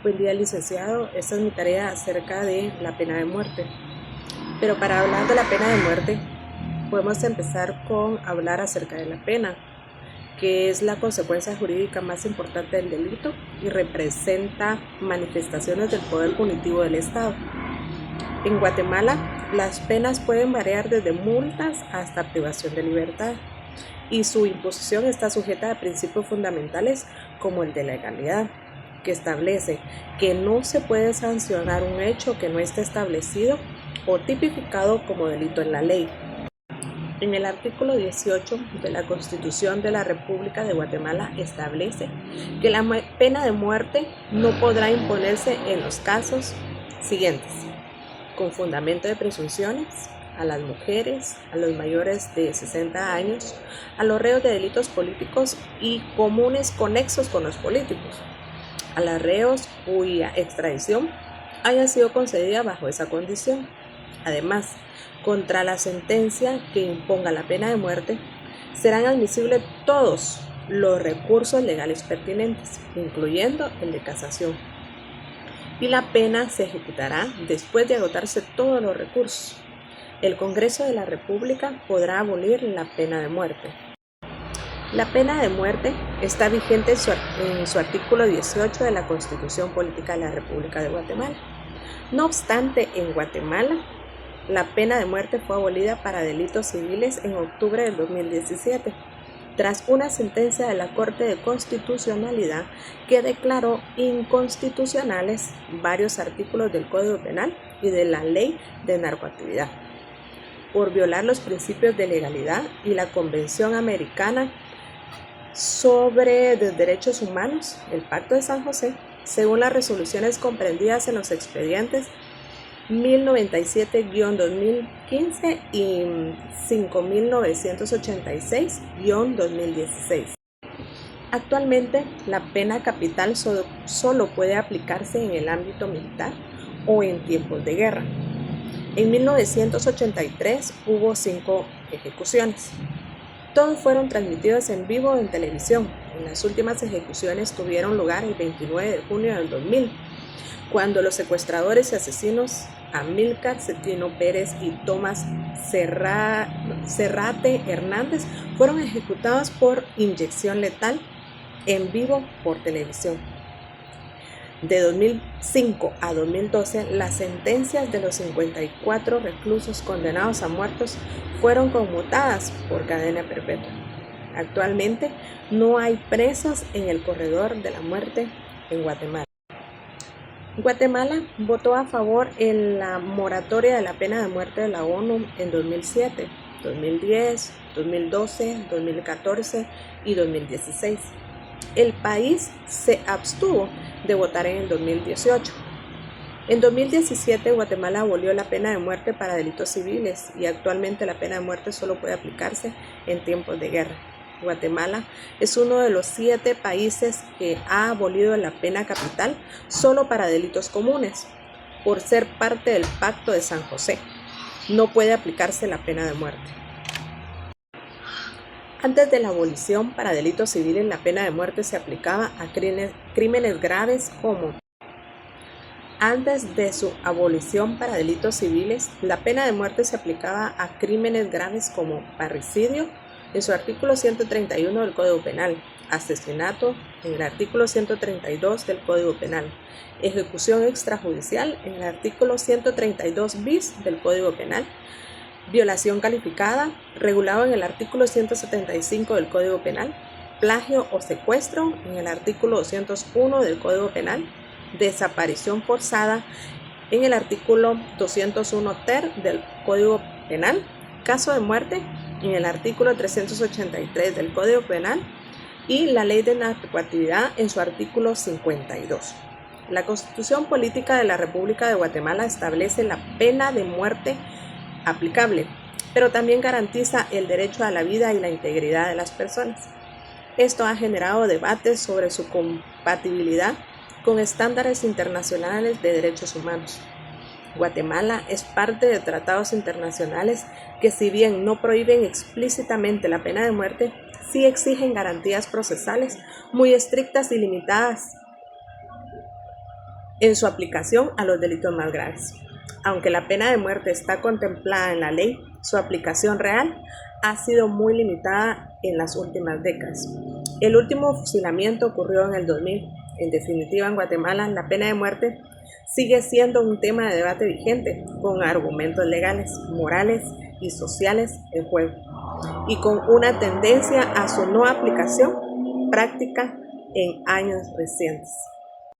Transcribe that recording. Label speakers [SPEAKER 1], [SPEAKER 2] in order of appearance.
[SPEAKER 1] Buen día, licenciado. Esta es mi tarea acerca de la pena de muerte. Pero para hablar de la pena de muerte, podemos empezar con hablar acerca de la pena, que es la consecuencia jurídica más importante del delito y representa manifestaciones del poder punitivo del Estado. En Guatemala, las penas pueden variar desde multas hasta privación de libertad, y su imposición está sujeta a principios fundamentales como el de legalidad, que establece que no se puede sancionar un hecho que no esté establecido o tipificado como delito en la ley. En el artículo 18 de la Constitución de la República de Guatemala establece que la pena de muerte no podrá imponerse en los casos siguientes: con fundamento de presunciones, a las mujeres, a los mayores de 60 años, a los reos de delitos políticos y comunes conexos con los políticos, a los reos cuya extradición haya sido concedida bajo esa condición. Además, contra la sentencia que imponga la pena de muerte, serán admisibles todos los recursos legales pertinentes, incluyendo el de casación, y la pena se ejecutará después de agotarse todos los recursos. El Congreso de la República podrá abolir la pena de muerte. La pena de muerte está vigente en su artículo 18 de la Constitución Política de la República de Guatemala. No obstante, en Guatemala, la pena de muerte fue abolida para delitos civiles en octubre del 2017, tras una sentencia de la Corte de Constitucionalidad que declaró inconstitucionales varios artículos del Código Penal y de la Ley de Narcoactividad, por violar los principios de legalidad y la Convención Americana sobre los Derechos Humanos, el Pacto de San José, según las resoluciones comprendidas en los expedientes 1097-2015 y 5986-2016. Actualmente, la pena capital solo puede aplicarse en el ámbito militar o en tiempos de guerra. En 1983 hubo 5 ejecuciones. Todos fueron transmitidos en vivo en televisión. Las últimas ejecuciones tuvieron lugar el 29 de junio del 2000, cuando los secuestradores y asesinos Amílcar Cetino Pérez y Tomás Serrate Hernández fueron ejecutados por inyección letal en vivo por televisión. De 2005 a 2012, las sentencias de los 54 reclusos condenados a muertos fueron conmutadas por cadena perpetua. Actualmente no hay presos en el corredor de la muerte en Guatemala. Guatemala votó a favor en la moratoria de la pena de muerte de la ONU en 2007, 2010, 2012, 2014 y 2016. El país se abstuvo de votar en el 2018. En 2017, Guatemala abolió la pena de muerte para delitos civiles y actualmente la pena de muerte solo puede aplicarse en tiempos de guerra. Guatemala es uno de los 7 países que ha abolido la pena capital solo para delitos comunes, por ser parte del Pacto de San José. No puede aplicarse la pena de muerte. Antes de la abolición para delitos civiles, la pena de muerte se aplicaba a crímenes graves como... Antes de su abolición para delitos civiles, la pena de muerte se aplicaba a crímenes graves como parricidio, en su artículo 131 del Código Penal, asesinato, en el artículo 132 del Código Penal, ejecución extrajudicial, en el artículo 132 bis del Código Penal, violación calificada, regulado en el artículo 175 del Código Penal, plagio o secuestro, en el artículo 201 del Código Penal, desaparición forzada, en el artículo 201 ter del Código Penal, caso de muerte, en el artículo 383 del Código Penal, y la Ley de Narcoactividad en su artículo 52. La Constitución Política de la República de Guatemala establece la pena de muerte aplicable, pero también garantiza el derecho a la vida y la integridad de las personas. Esto ha generado debates sobre su compatibilidad con estándares internacionales de derechos humanos. Guatemala es parte de tratados internacionales que, si bien no prohíben explícitamente la pena de muerte, sí exigen garantías procesales muy estrictas y limitadas en su aplicación a los delitos más graves. Aunque la pena de muerte está contemplada en la ley, su aplicación real ha sido muy limitada en las últimas décadas. El último fusilamiento ocurrió en el 2000. En definitiva, en Guatemala, la pena de muerte sigue siendo un tema de debate vigente, con argumentos legales, morales y sociales en juego, y con una tendencia a su no aplicación práctica en años recientes.